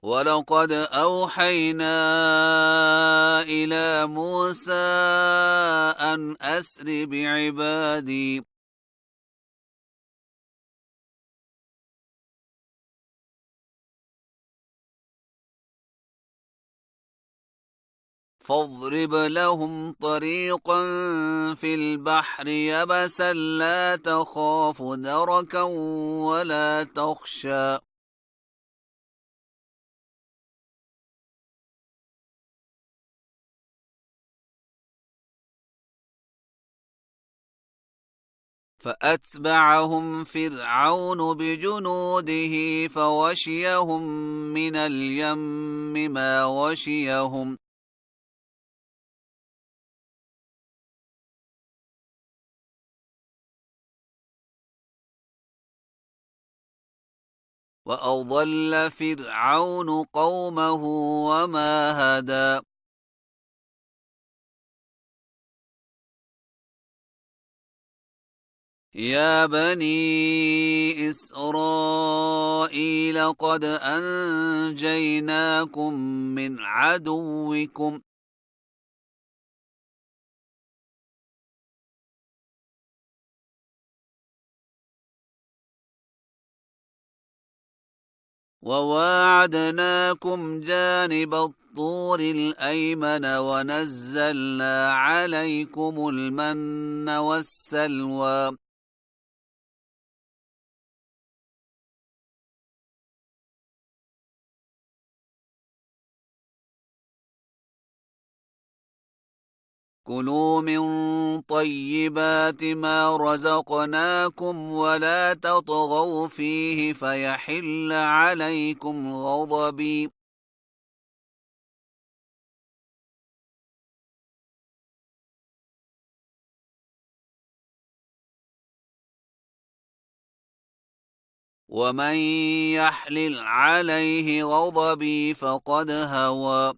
ولقد أوحينا إلى موسى أن أسر بعبادي فاضرب لهم طريقا في البحر يبسا لا تخاف دركا ولا تخشى فأتبعهم فرعون بجنوده فوشيهم من اليم ما وشيهم وأضل فرعون قومه وما هدى يا بني إسرائيل قد أنجيناكم من عدوكم وواعدناكم جانب الطور الأيمن ونزلنا عليكم المن والسلوى كلوا من طيبات ما رزقناكم ولا تطغوا فيه فيحل عليكم غضبي ومن يحلل عليه غضبي فقد هوى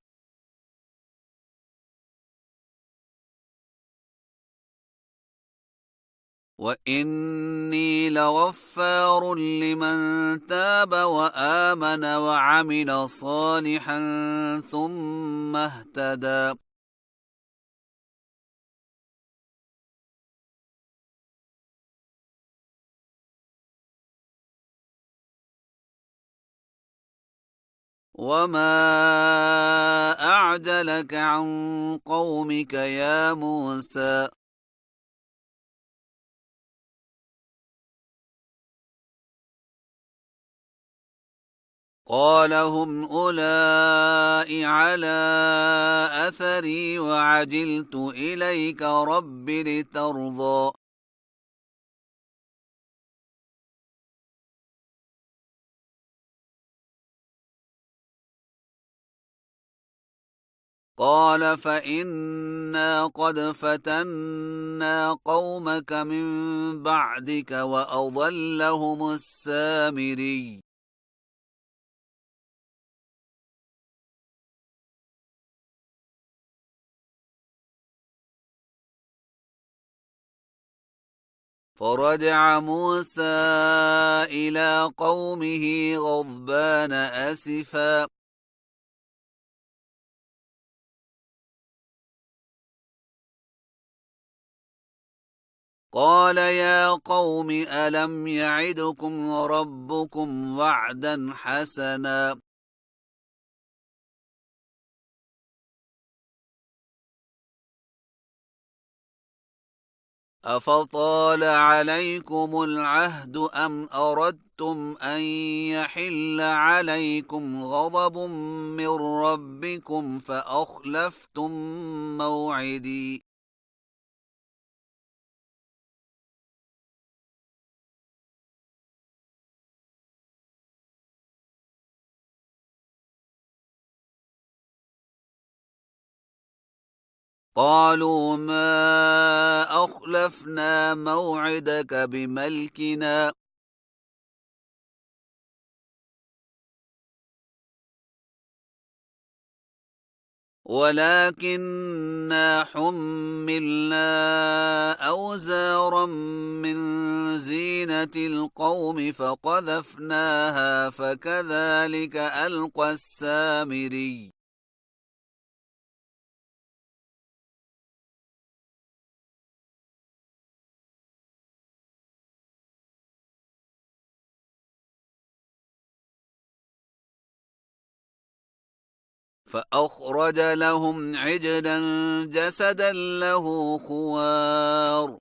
وإني لغفار لمن تاب وآمن وعمل صالحا ثم اهتدى وما أعجلك عن قومك يا موسى قال هم أولئك على أثري وعجلت إليك رب لترضى قال فإنا قد فتنا قومك من بعدك وأضلهم السامري فرجع موسى إلى قومه غضبان أسفا قال يا قوم ألم يعدكم ربكم وعدا حسنا أفطال عليكم العهد أم أردتم أن يحل عليكم غضب من ربكم فأخلفتم موعدي قالوا ما أخلفنا موعدك بملكنا ولكننا حملنا أوزارا من زينة القوم فقذفناها فكذلك ألقى السامري. فأخرج لهم عجلا جسدا له خوار.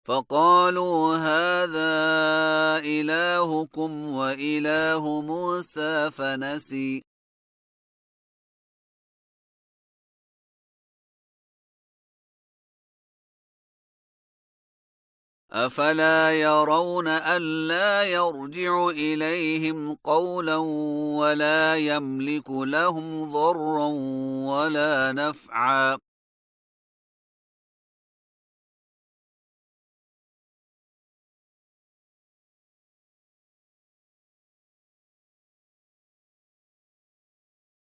فقالوا هذا إلهكم وإله موسى فنسي. أفلا يرون ألا يرجع إليهم قولا ولا يملك لهم ضرا ولا نفعا.